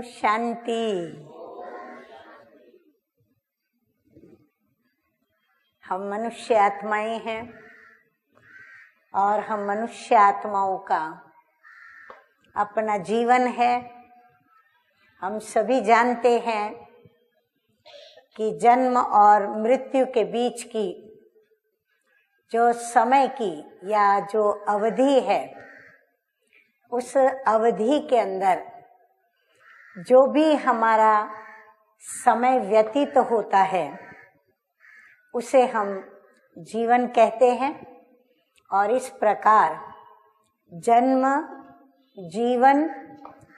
शांति। हम मनुष्य आत्माएं हैं और हम मनुष्य आत्माओं का अपना जीवन है। हम सभी जानते हैं कि जन्म और मृत्यु के बीच की जो समय की या जो अवधि है, उस अवधि के अंदर जो भी हमारा समय व्यतीत होता है उसे हम जीवन कहते हैं। और इस प्रकार जन्म, जीवन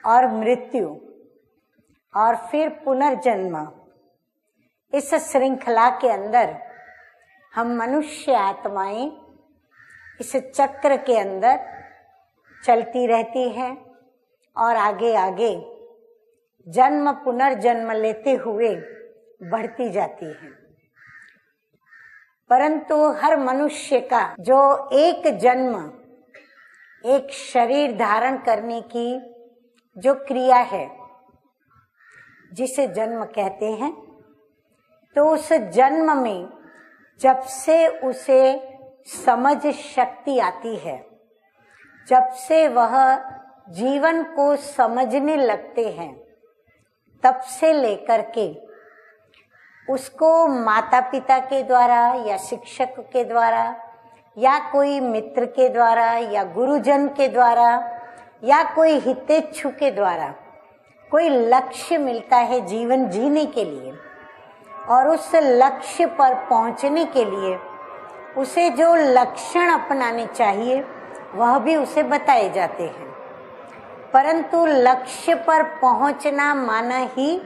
और मृत्यु और फिर पुनर्जन्म, इस श्रृंखला के अंदर हम मनुष्य आत्माएं इस चक्र के अंदर चलती रहती हैं और आगे आगे जन्म पुनर्जन्म लेते हुए बढ़ती जाती हैं। परंतु हर मनुष्य का जो एक जन्म, एक शरीर धारण करने की जो क्रिया है जिसे जन्म कहते हैं, तो उस जन्म में जब से उसे समझ शक्ति आती है, जब से वह जीवन को समझने लगते हैं, तब से लेकर के उसको माता पिता के द्वारा या शिक्षक के द्वारा या कोई मित्र के द्वारा या गुरुजन के द्वारा या कोई हितेच्छु के द्वारा कोई लक्ष्य मिलता है जीवन जीने के लिए, और उस लक्ष्य पर पहुंचने के लिए उसे जो लक्षण अपनाने चाहिए वह भी उसे बताए जाते हैं। परंतु लक्ष्य पर पहुंचना माना ही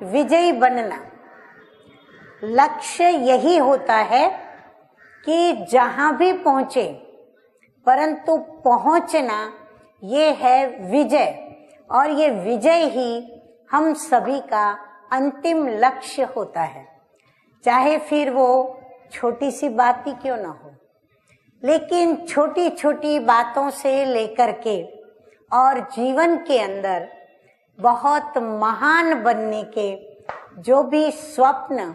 विजयी बनना। लक्ष्य यही होता है कि जहां भी पहुंचे, परंतु पहुंचना ये है विजय, और ये विजय ही हम सभी का अंतिम लक्ष्य होता है। चाहे फिर वो छोटी सी बात ही क्यों ना हो, लेकिन छोटी छोटी बातों से लेकर के और जीवन के अंदर बहुत महान बनने के जो भी स्वप्न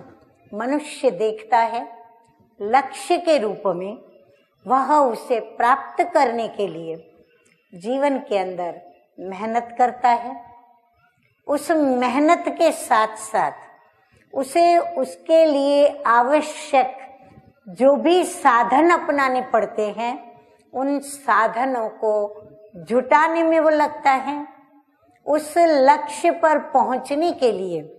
मनुष्य देखता है लक्ष्य के रूप में, वह उसे प्राप्त करने के लिए जीवन के अंदर मेहनत करता है। उस मेहनत के साथ साथ उसे उसके लिए आवश्यक जो भी साधन अपनाने पड़ते हैं, उन साधनों को जुटाने में वो लगता है। उस लक्ष्य पर पहुंचने के लिए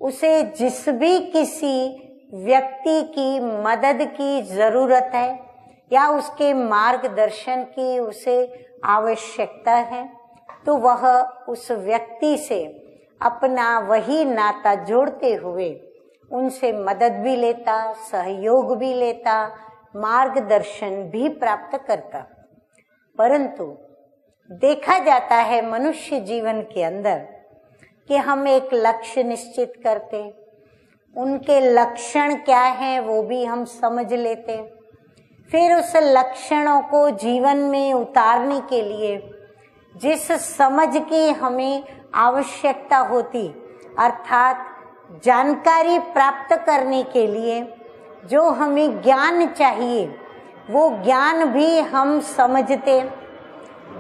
उसे जिस भी किसी व्यक्ति की मदद की जरूरत है या उसके मार्गदर्शन की उसे आवश्यकता है, तो वह उस व्यक्ति से अपना वही नाता जोड़ते हुए उनसे मदद भी लेता, सहयोग भी लेता, मार्गदर्शन भी प्राप्त करता। परंतु देखा जाता है मनुष्य जीवन के अंदर कि हम एक लक्ष्य निश्चित करते, उनके लक्षण क्या हैं वो भी हम समझ लेते, फिर उस लक्षणों को जीवन में उतारने के लिए जिस समझ की हमें आवश्यकता होती, अर्थात जानकारी प्राप्त करने के लिए जो हमें ज्ञान चाहिए, वो ज्ञान भी हम समझते।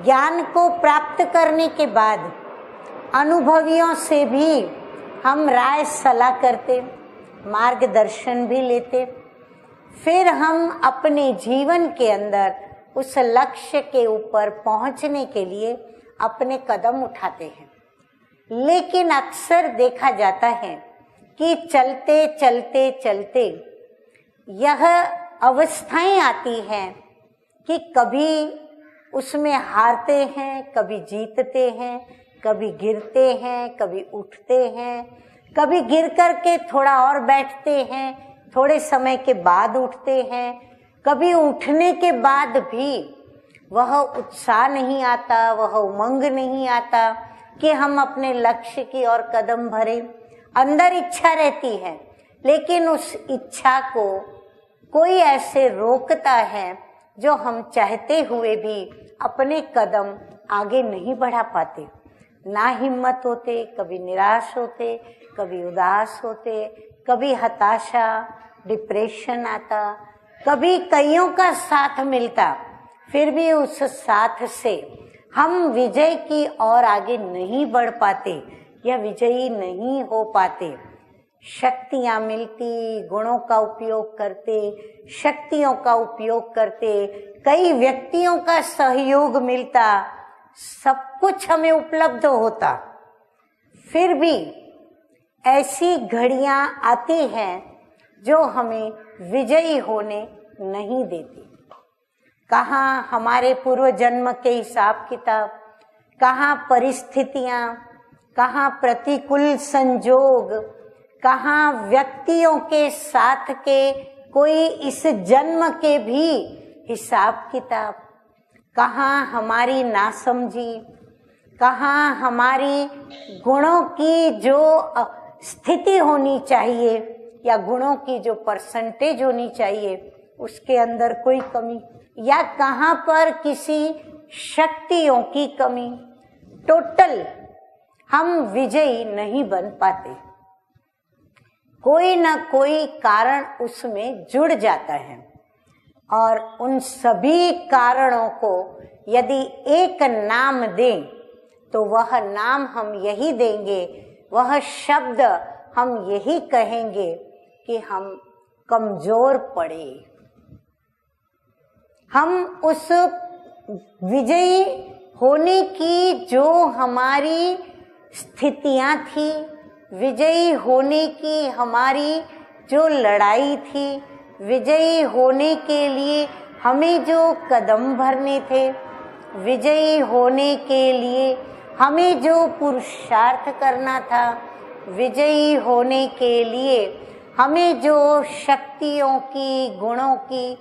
ज्ञान को प्राप्त करने के बाद अनुभवियों से भी हम राय सलाह करते, मार्गदर्शन भी लेते। फिर हम अपने जीवन के अंदर उस लक्ष्य के ऊपर पहुंचने के लिए अपने कदम उठाते हैं। लेकिन अक्सर देखा जाता है कि चलते चलते चलते यह अवस्थाएं आती हैं कि कभी उसमें हारते हैं, कभी जीतते हैं, कभी गिरते हैं, कभी उठते हैं, कभी गिर करके थोड़ा और बैठते हैं, थोड़े समय के बाद उठते हैं, कभी उठने के बाद भी वह उत्साह नहीं आता, वह उमंग नहीं आता कि हम अपने लक्ष्य की ओर कदम भरें। अंदर इच्छा रहती है, लेकिन उस इच्छा को कोई ऐसे रोकता है जो हम चाहते हुए भी अपने कदम आगे नहीं बढ़ा पाते। ना हिम्मत होते, कभी निराश होते, कभी उदास होते, कभी हताशा, डिप्रेशन आता, कभी कईयों का साथ मिलता, फिर भी उस साथ से हम विजय की ओर आगे नहीं बढ़ पाते या विजयी नहीं हो पाते। शक्तियां मिलती, गुणों का उपयोग करते, शक्तियों का उपयोग करते, कई व्यक्तियों का सहयोग मिलता, सब कुछ हमें उपलब्ध होता, फिर भी ऐसी घड़ियां आती हैं जो हमें विजयी होने नहीं देती। कहाँ हमारे पूर्व जन्म के हिसाब किताब, कहाँ परिस्थितियां, कहाँ प्रतिकूल संजोग, कहाँ व्यक्तियों के साथ के कोई इस जन्म के भी हिसाब किताब, कहाँ हमारी नासमझी, कहाँ हमारी गुणों की जो स्थिति होनी चाहिए या गुणों की जो परसेंटेज होनी चाहिए उसके अंदर कोई कमी, या कहाँ पर किसी शक्तियों की कमी। टोटल हम विजयी नहीं बन पाते। कोई न कोई कारण उसमें जुड़ जाता है और उन सभी कारणों को यदि एक नाम दें तो वह नाम हम यही देंगे, वह शब्द हम यही कहेंगे कि हम कमजोर पड़े। हम उस विजयी होने की जो हमारी स्थितियां थी, विजयी होने की हमारी जो लड़ाई थी, विजयी होने के लिए हमें जो कदम भरने थे, विजयी होने के लिए हमें जो पुरुषार्थ करना था, विजयी होने के लिए हमें जो शक्तियों की, गुणों की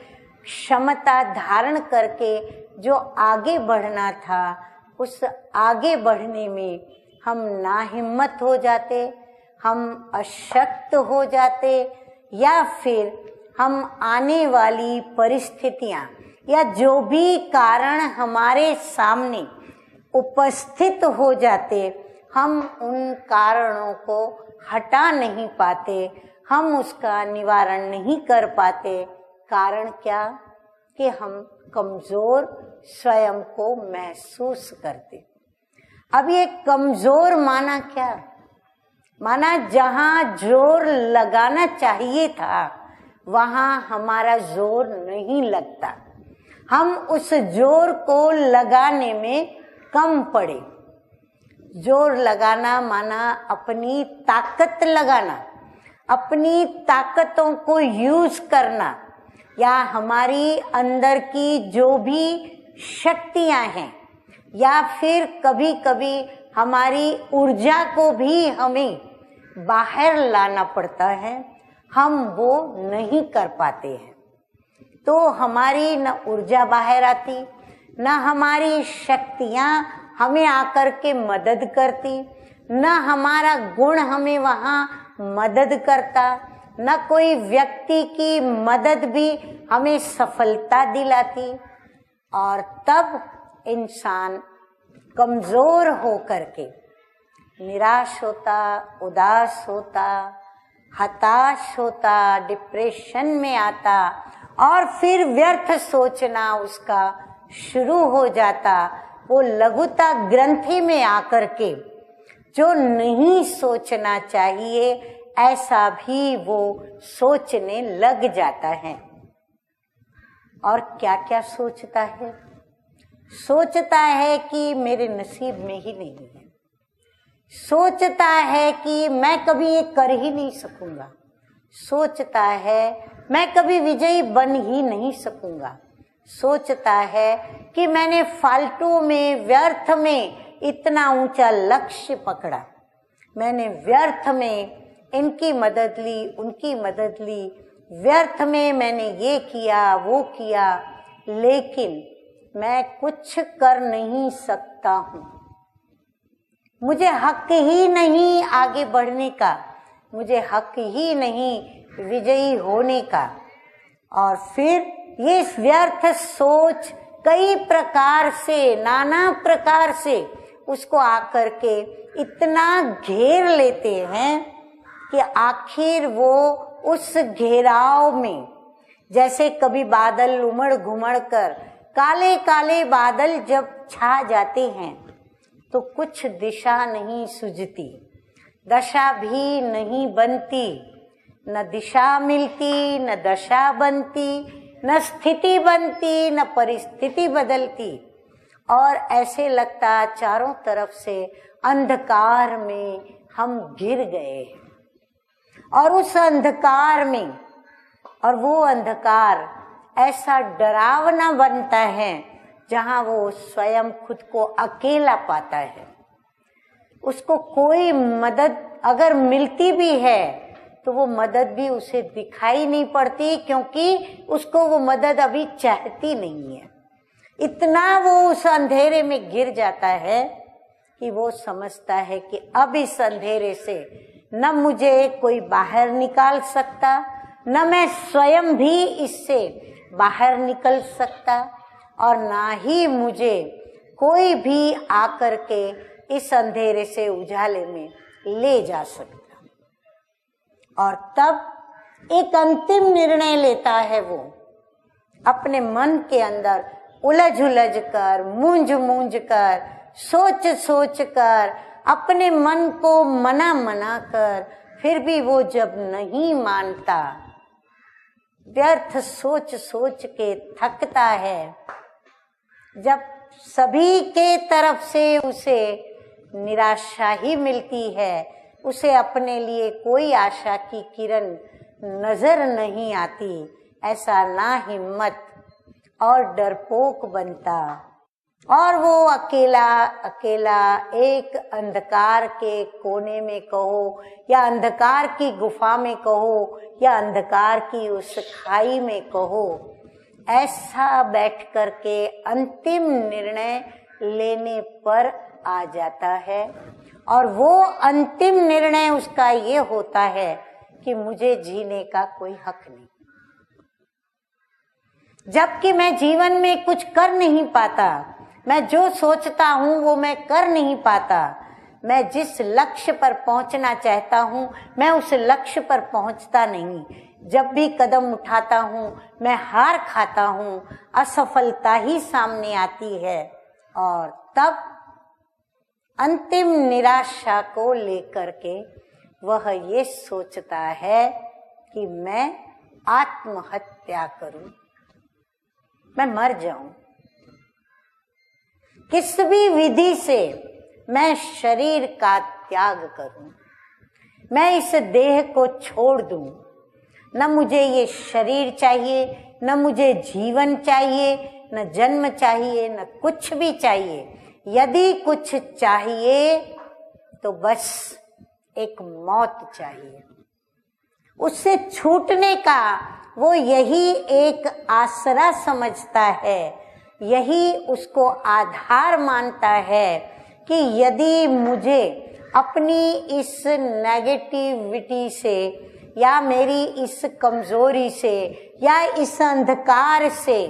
क्षमता धारण करके जो आगे बढ़ना था, उस आगे बढ़ने में हम नाहिम्मत हो जाते, हम अशक्त हो जाते, या फिर हम आने वाली परिस्थितियां या जो भी कारण हमारे सामने उपस्थित हो जाते, हम उन कारणों को हटा नहीं पाते, हम उसका निवारण नहीं कर पाते। कारण क्या? कि हम कमजोर स्वयं को महसूस करते। अब ये कमजोर माना क्या? माना जहां जोर लगाना चाहिए था वहां हमारा जोर नहीं लगता, हम उस जोर को लगाने में कम पड़े। जोर लगाना माना अपनी ताकत लगाना, अपनी ताकतों को यूज करना, या हमारी अंदर की जो भी शक्तियां हैं, या फिर कभी कभी हमारी ऊर्जा को भी हमें बाहर लाना पड़ता है, हम वो नहीं कर पाते हैं। तो हमारी न ऊर्जा बाहर आती, न हमारी शक्तियां हमें आकर के मदद करती, न हमारा गुण हमें वहाँ मदद करता, न कोई व्यक्ति की मदद भी हमें सफलता दिलाती। और तब इंसान कमजोर होकर के निराश होता, उदास होता, हताश होता, डिप्रेशन में आता और फिर व्यर्थ सोचना उसका शुरू हो जाता। वो लघुता ग्रंथि में आकर के जो नहीं सोचना चाहिए ऐसा भी वो सोचने लग जाता है। और क्या क्या सोचता है? सोचता है कि मेरे नसीब में ही नहीं है, सोचता है कि मैं कभी ये कर ही नहीं सकूंगा, सोचता है मैं कभी विजयी बन ही नहीं सकूंगा, सोचता है कि मैंने फालतू में, व्यर्थ में इतना ऊंचा लक्ष्य पकड़ा, मैंने व्यर्थ में इनकी मदद ली, उनकी मदद ली, व्यर्थ में मैंने ये किया, वो किया, लेकिन मैं कुछ कर नहीं सकता हूँ, मुझे हक ही नहीं आगे बढ़ने का, मुझे हक ही नहीं विजयी होने का। और फिर ये व्यर्थ सोच कई प्रकार से, नाना प्रकार से उसको आकर के इतना घेर लेते हैं कि आखिर वो उस घेराव में, जैसे कभी बादल उमड़ घुमड़ कर काले काले बादल जब छा जाते हैं तो कुछ दिशा नहीं सूझती, दशा भी नहीं बनती, न दिशा मिलती, न दशा बनती, न स्थिति बनती, न परिस्थिति बदलती, और ऐसे लगता चारों तरफ से अंधकार में हम घिर गए। और उस अंधकार में, और वो अंधकार ऐसा डरावना बनता है जहां वो स्वयं खुद को अकेला पाता है। उसको कोई मदद अगर मिलती भी है तो वो मदद भी उसे दिखाई नहीं पड़ती, क्योंकि उसको वो मदद अभी चाहती नहीं है। इतना वो उस अंधेरे में गिर जाता है कि वो समझता है कि अब इस अंधेरे से न मुझे कोई बाहर निकाल सकता, न मैं स्वयं भी इससे बाहर निकल सकता, और ना ही मुझे कोई भी आकर के इस अंधेरे से उजाले में ले जा सकता। और तब एक अंतिम निर्णय लेता है वो, अपने मन के अंदर उलझ उलझ कर, मूंझ मूंझ कर, सोच सोच कर, अपने मन को मना मना कर, फिर भी वो जब नहीं मानता, व्यर्थ सोच सोच के थकता है, जब सभी के तरफ से उसे निराशा ही मिलती है, उसे अपने लिए कोई आशा की किरण नजर नहीं आती, ऐसा ना हिम्मत और डरपोक बनता, और वो अकेला अकेला एक अंधकार के कोने में कहो, या अंधकार की गुफा में कहो, या अंधकार की उस खाई में कहो, ऐसा बैठ कर के अंतिम निर्णय लेने पर आ जाता है। और वो अंतिम निर्णय उसका ये होता है कि मुझे जीने का कोई हक नहीं, जबकि मैं जीवन में कुछ कर नहीं पाता, मैं जो सोचता हूं वो मैं कर नहीं पाता, मैं जिस लक्ष्य पर पहुंचना चाहता हूं मैं उस लक्ष्य पर पहुंचता नहीं, जब भी कदम उठाता हूं मैं हार खाता हूं, असफलता ही सामने आती है। और तब अंतिम निराशा को लेकर के वह ये सोचता है कि मैं आत्महत्या करूं, मैं मर जाऊं, किस भी विधि से मैं शरीर का त्याग करूं, मैं इस देह को छोड़ दूं, न मुझे ये शरीर चाहिए, न मुझे जीवन चाहिए, न जन्म चाहिए, न कुछ भी चाहिए। यदि कुछ चाहिए तो बस एक मौत चाहिए। उससे छूटने का वो यही एक आसरा समझता है, यही उसको आधार मानता है कि यदि मुझे अपनी इस नेगेटिविटी से, या मेरी इस कमजोरी से, या इस अंधकार से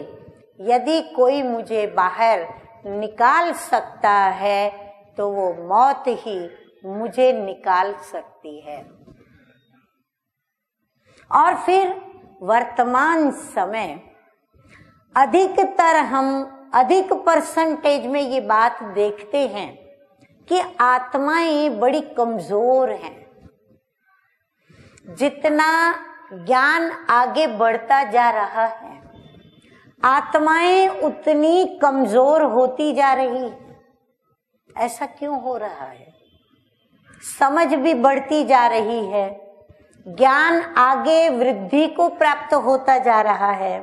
यदि कोई मुझे बाहर निकाल सकता है तो वो मौत ही मुझे निकाल सकती है। और फिर वर्तमान समय अधिकतर हम अधिक परसेंटेज में ये बात देखते हैं कि आत्माएं बड़ी कमजोर हैं। जितना ज्ञान आगे बढ़ता जा रहा है आत्माएं उतनी कमजोर होती जा रही। ऐसा क्यों हो रहा है? समझ भी बढ़ती जा रही है, ज्ञान आगे वृद्धि को प्राप्त होता जा रहा है,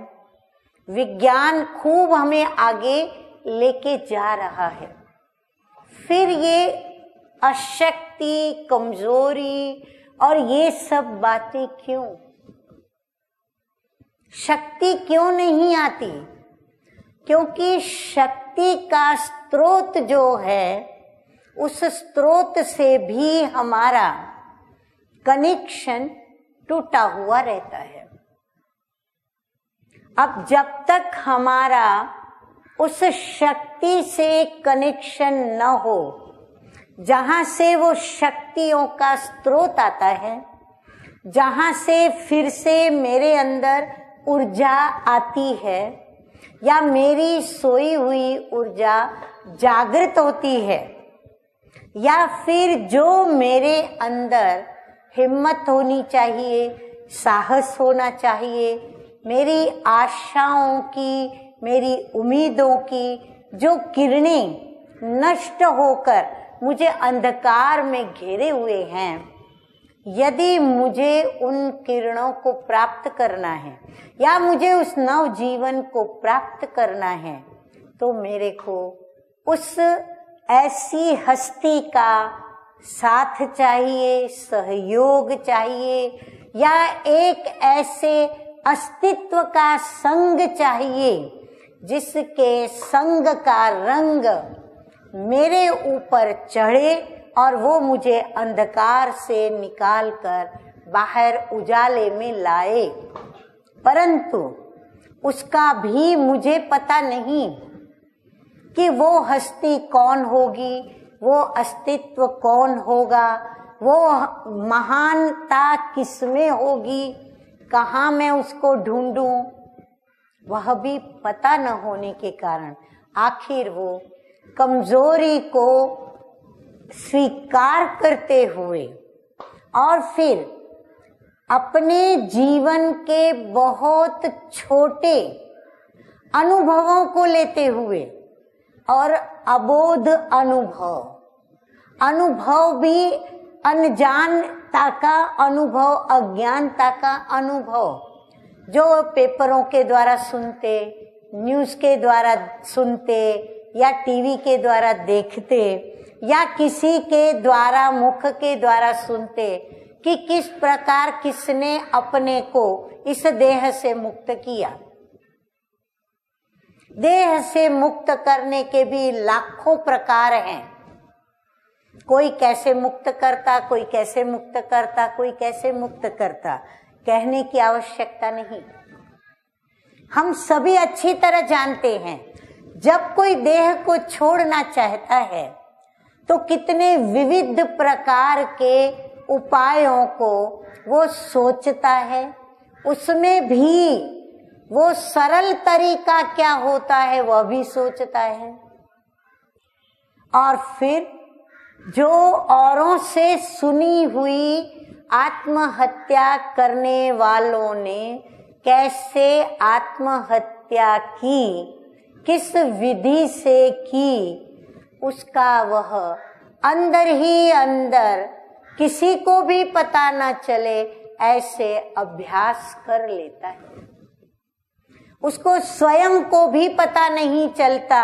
विज्ञान खूब हमें आगे लेके जा रहा है, फिर ये अशक्ति, कमजोरी और ये सब बातें क्यों? शक्ति क्यों नहीं आती? क्योंकि शक्ति का स्रोत जो है, उस स्रोत से भी हमारा कनेक्शन टूटा हुआ रहता है। अब जब तक हमारा उस शक्ति से कनेक्शन न हो, जहां से वो शक्तियों का स्रोत आता है, जहां से फिर से मेरे अंदर ऊर्जा आती है या मेरी सोई हुई ऊर्जा जागृत होती है, या फिर जो मेरे अंदर हिम्मत होनी चाहिए, साहस होना चाहिए, मेरी आशाओं की, मेरी उम्मीदों की जो किरणें नष्ट होकर मुझे अंधकार में घेरे हुए हैं, यदि मुझे उन किरणों को प्राप्त करना है या मुझे उस नव जीवन को प्राप्त करना है, तो मेरे को उस ऐसी हस्ती का साथ चाहिए, सहयोग चाहिए, या एक ऐसे अस्तित्व का संग चाहिए जिसके संग का रंग मेरे ऊपर चढ़े और वो मुझे अंधकार से निकालकर बाहर उजाले में लाए। परंतु उसका भी मुझे पता नहीं कि वो हस्ती कौन होगी, वो अस्तित्व कौन होगा, वो महानता किसमें होगी, कहाँ मैं उसको ढूंढूं, वह भी पता न होने के कारण आखिर वो कमजोरी को स्वीकार करते हुए और फिर अपने जीवन के बहुत छोटे अनुभवों को लेते हुए और अबोध अनुभव भी अनजानता का अनुभव, अज्ञानता का अनुभव, जो पेपरों के द्वारा सुनते, न्यूज़ के द्वारा सुनते या टीवी के द्वारा देखते या किसी के द्वारा मुख के द्वारा सुनते कि किस प्रकार किसने अपने को इस देह से मुक्त किया। देह से मुक्त करने के भी लाखों प्रकार हैं। कोई कैसे मुक्त करता, कोई कैसे मुक्त करता, कोई कैसे मुक्त करता, कहने की आवश्यकता नहीं। हम सभी अच्छी तरह जानते हैं, जब कोई देह को छोड़ना चाहता है तो कितने विविध प्रकार के उपायों को वो सोचता है, उसमें भी वो सरल तरीका क्या होता है वह भी सोचता है। और फिर जो औरों से सुनी हुई आत्महत्या करने वालों ने कैसे आत्महत्या की, किस विधि से की, उसका वह अंदर ही अंदर किसी को भी पता न चले ऐसे अभ्यास कर लेता है। उसको स्वयं को भी पता नहीं चलता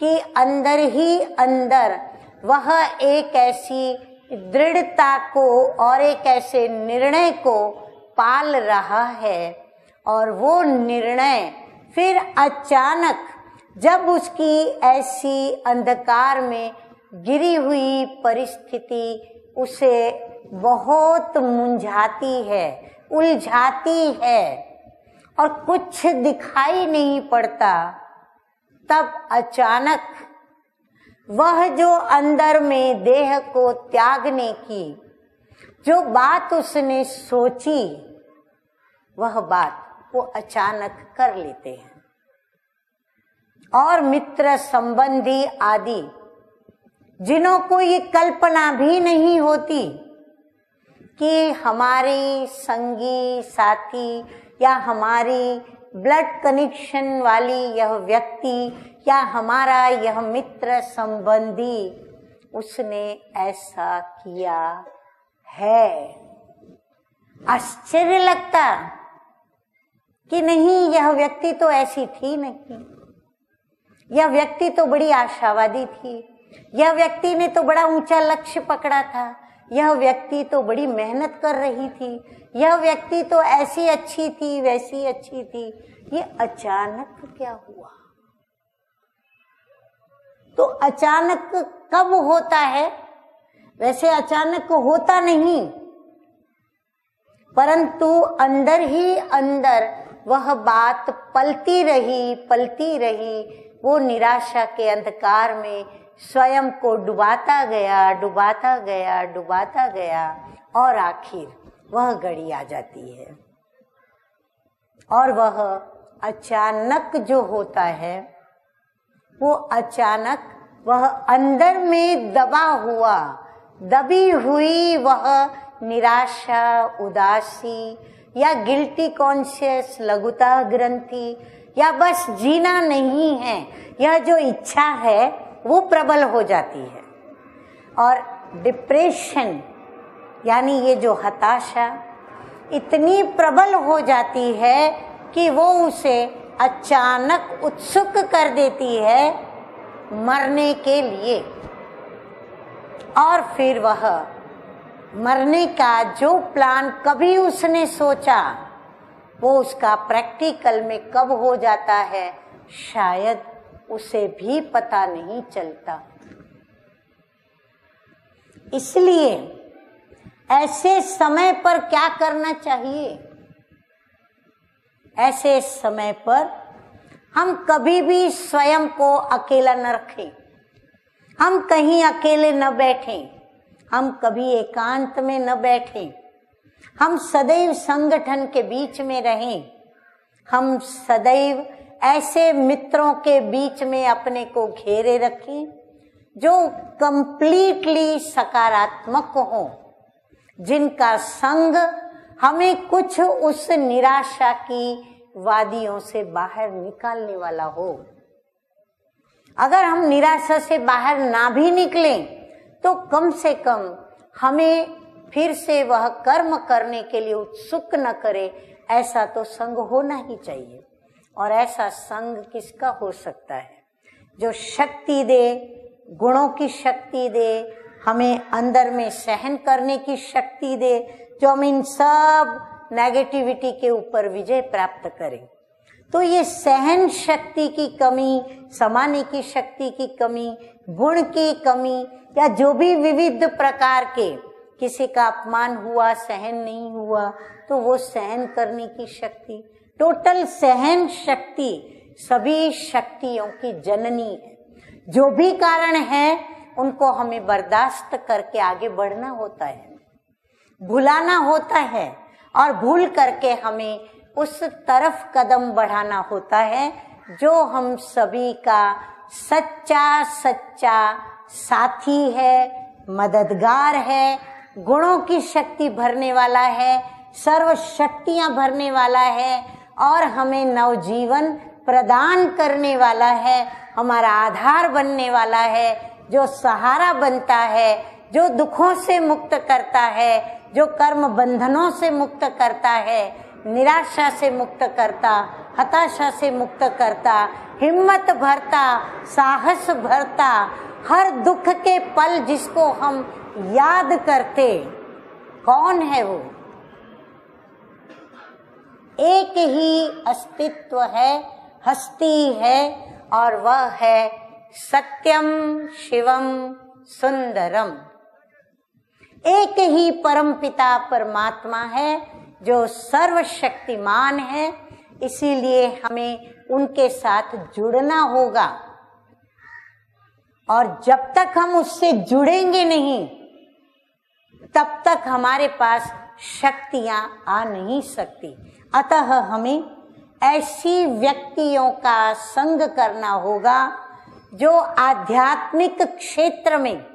कि अंदर ही अंदर वह एक ऐसी दृढ़ता को और एक ऐसे निर्णय को पाल रहा है, और वो निर्णय फिर अचानक जब उसकी ऐसी अंधकार में गिरी हुई परिस्थिति उसे बहुत मुंझाती है, उलझाती है और कुछ दिखाई नहीं पड़ता, तब अचानक वह जो अंदर में देह को त्यागने की जो बात उसने सोची, वह बात वो अचानक कर लेते हैं। और मित्र संबंधी आदि जिन्हों को ये कल्पना भी नहीं होती कि हमारी संगी साथी या हमारी ब्लड कनेक्शन वाली यह व्यक्ति या हमारा यह मित्र संबंधी उसने ऐसा किया है, आश्चर्य लगता कि नहीं, यह व्यक्ति तो ऐसी थी नहीं, यह व्यक्ति तो बड़ी आशावादी थी, यह व्यक्ति ने तो बड़ा ऊंचा लक्ष्य पकड़ा था, यह व्यक्ति तो बड़ी मेहनत कर रही थी, यह व्यक्ति तो ऐसी अच्छी थी, वैसी अच्छी थी, ये अचानक क्या हुआ? तो अचानक कब होता है? वैसे अचानक होता नहीं, परंतु अंदर ही अंदर वह बात पलती रही, वो निराशा के अंधकार में स्वयं को डुबाता गया, डुबाता गया, डुबाता गया और आखिर वह घड़ी आ जाती है। और वह अचानक जो होता है, वो अचानक वह अंदर में दबी हुई वह निराशा, उदासी या गिल्टी कॉन्शियस, लघुता ग्रंथि या बस जीना नहीं है, यह जो इच्छा है वो प्रबल हो जाती है। और डिप्रेशन यानी ये जो हताशा इतनी प्रबल हो जाती है कि वो उसे अचानक उत्सुक कर देती है मरने के लिए। और फिर वह मरने का जो प्लान कभी उसने सोचा, वो उसका प्रैक्टिकल में कब हो जाता है, शायद उसे भी पता नहीं चलता। इसलिए ऐसे समय पर क्या करना चाहिए? ऐसे समय पर हम कभी भी स्वयं को अकेला न रखें, हम कहीं अकेले न बैठें, हम कभी एकांत में न बैठें, हम सदैव संगठन के बीच में रहें, हम सदैव ऐसे मित्रों के बीच में अपने को घेरे रखें जो कंप्लीटली सकारात्मक हो, जिनका संग हमें कुछ उस निराशा की वादियों से बाहर निकालने वाला हो। अगर हम निराशा से बाहर ना भी निकलें तो कम से कम हमें फिर से वह कर्म करने के लिए उत्सुक न करे, ऐसा तो संग होना ही चाहिए। और ऐसा संग किसका हो सकता है? जो शक्ति दे, गुणों की शक्ति दे, हमें अंदर में सहन करने की शक्ति दे, जो हम इन सब नेगेटिविटी के ऊपर विजय प्राप्त करें। तो ये सहन शक्ति की कमी, समाने की शक्ति की कमी, गुण की कमी या जो भी विविध प्रकार के, किसी का अपमान हुआ, सहन नहीं हुआ, तो वो सहन करने की शक्ति, टोटल सहन शक्ति सभी शक्तियों की जननी है। जो भी कारण है उनको हमें बर्दाश्त करके आगे बढ़ना होता है, भुलाना होता है और भूल करके हमें उस तरफ कदम बढ़ाना होता है जो हम सभी का सच्चा साथी है, मददगार है, गुणों की शक्ति भरने वाला है, सर्व शक्तियां भरने वाला है और हमें नवजीवन प्रदान करने वाला है, हमारा आधार बनने वाला है, जो सहारा बनता है, जो दुखों से मुक्त करता है, जो कर्म बंधनों से मुक्त करता है, निराशा से मुक्त करता, हताशा से मुक्त करता, हिम्मत भरता, साहस भरता, हर दुख के पल जिसको हम याद करते, कौन है वो? एक ही अस्तित्व है, हस्ती है और वह है सत्यम शिवम सुंदरम। एक ही परमपिता परमात्मा है जो सर्वशक्तिमान है, इसीलिए हमें उनके साथ जुड़ना होगा। और जब तक हम उससे जुड़ेंगे नहीं, तब तक हमारे पास शक्तियां आ नहीं सकती। अतः हमें ऐसी व्यक्तियों का संग करना होगा जो आध्यात्मिक क्षेत्र में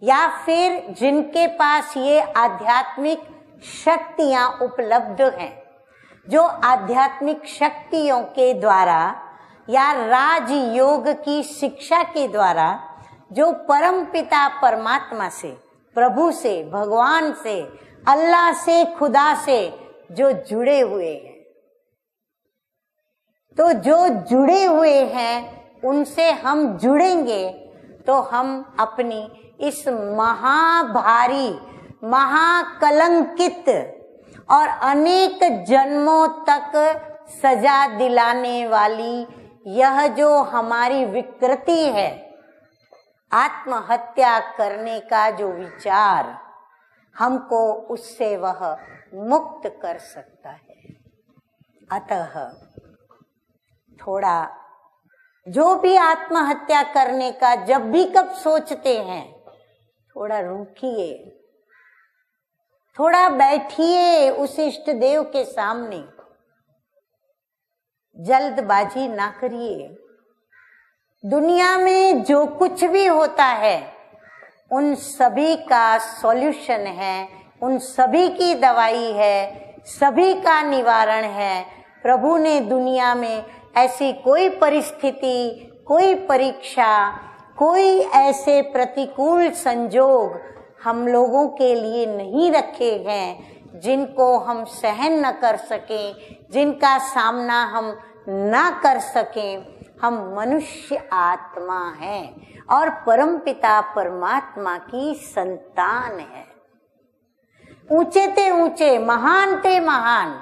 या फिर जिनके पास ये आध्यात्मिक शक्तियां उपलब्ध हैं, जो आध्यात्मिक शक्तियों के द्वारा या राजयोग की शिक्षा के द्वारा जो परम पिता परमात्मा से, प्रभु से, भगवान से, अल्लाह से, खुदा से जो जुड़े हुए हैं। तो जो जुड़े हुए हैं उनसे हम जुड़ेंगे तो हम अपनी इस महाभारी, महाकलंकित और अनेक जन्मों तक सजा दिलाने वाली यह जो हमारी विकृति है, आत्महत्या करने का जो विचार, हमको उससे वह मुक्त कर सकता है। अतः थोड़ा जो भी आत्महत्या करने का जब भी कब सोचते हैं, थोड़ा रुकिए, थोड़ा बैठिए उस इष्ट देव के सामने, जल्दबाजी ना करिए। दुनिया में जो कुछ भी होता है उन सभी का सॉल्यूशन है, उन सभी की दवाई है, सभी का निवारण है। प्रभु ने दुनिया में ऐसी कोई परिस्थिति, कोई परीक्षा, कोई ऐसे प्रतिकूल संजोग हम लोगों के लिए नहीं रखे हैं जिनको हम सहन न कर सकें, जिनका सामना हम ना कर सकें। हम मनुष्य आत्मा हैं और परमपिता परमात्मा की संतान है। ऊंचे ते ऊंचे, महान ते महान,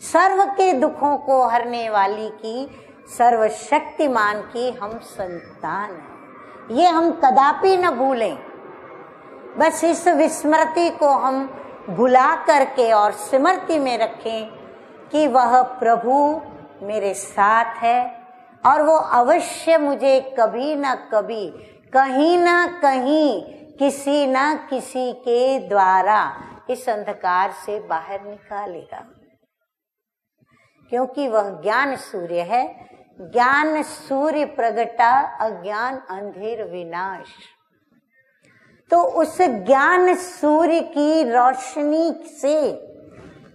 सर्व के दुखों को हरने वाली की, सर्वशक्तिमान की हम संतान हैं। ये हम कदापि न भूलें। बस इस विस्मृति को हम भुला करके और स्मृति में रखें कि वह प्रभु मेरे साथ है और वो अवश्य मुझे कभी न कभी, कहीं न कहीं, किसी न किसी के द्वारा इस अंधकार से बाहर निकालेगा, क्योंकि वह ज्ञान सूर्य है। ज्ञान सूर्य प्रगटा, अज्ञान अंधेर विनाश। तो उस ज्ञान सूर्य की रोशनी से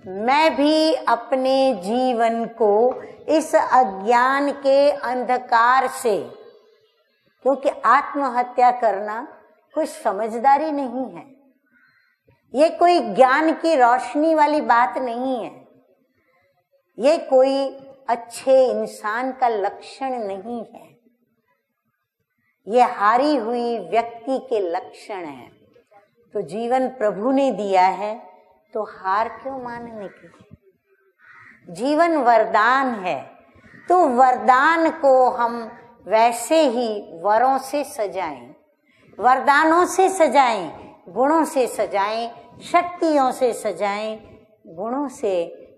मैं भी अपने जीवन को इस अज्ञान के अंधकार से, क्योंकि आत्महत्या करना कोई समझदारी नहीं है, ये कोई ज्ञान की रोशनी वाली बात नहीं है, ये कोई अच्छे इंसान का लक्षण नहीं है, ये हारी हुई व्यक्ति के लक्षण है। तो जीवन प्रभु ने दिया है तो हार क्यों मानने की? जीवन वरदान है, तो वरदान को हम वैसे ही वरों से सजाएं, वरदानों से सजाएं, गुणों से सजाएं, शक्तियों से सजाएं, गुणों से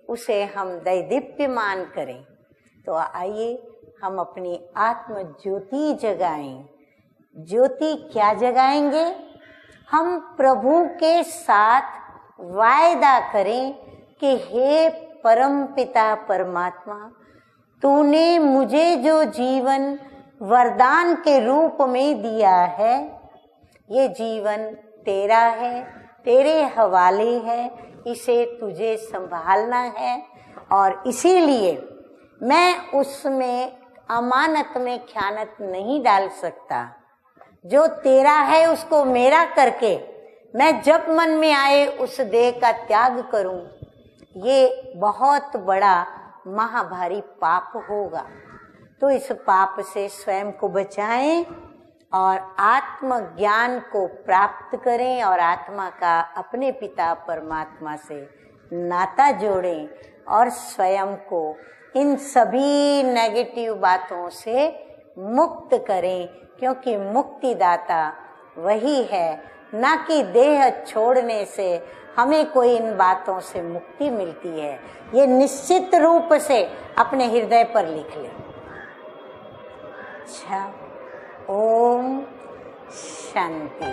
उसे हम दैदीप्यमान करें। तो आइए हम अपनी आत्म ज्योति जगाएं। ज्योति क्या जगाएंगे? हम प्रभु के साथ वायदा करें कि हे परम पिता परमात्मा, तूने मुझे जो जीवन वरदान के रूप में दिया है, ये जीवन तेरा है, तेरे हवाले है, इसे तुझे संभालना है और इसीलिए मैं उसमें अमानत में ख्यानत नहीं डाल सकता। जो तेरा है उसको मेरा करके मैं जब मन में आए उस देह का त्याग करूं, ये बहुत बड़ा महाभारी पाप होगा। तो इस पाप से स्वयं को बचाएं और आत्मज्ञान को प्राप्त करें और आत्मा का अपने पिता परमात्मा से नाता जोड़ें और स्वयं को इन सभी नेगेटिव बातों से मुक्त करें, क्योंकि मुक्तिदाता वही है, ना कि देह छोड़ने से हमें कोई इन बातों से मुक्ति मिलती है। ये निश्चित रूप से अपने हृदय पर लिख लें। अच्छा, ओम शांति।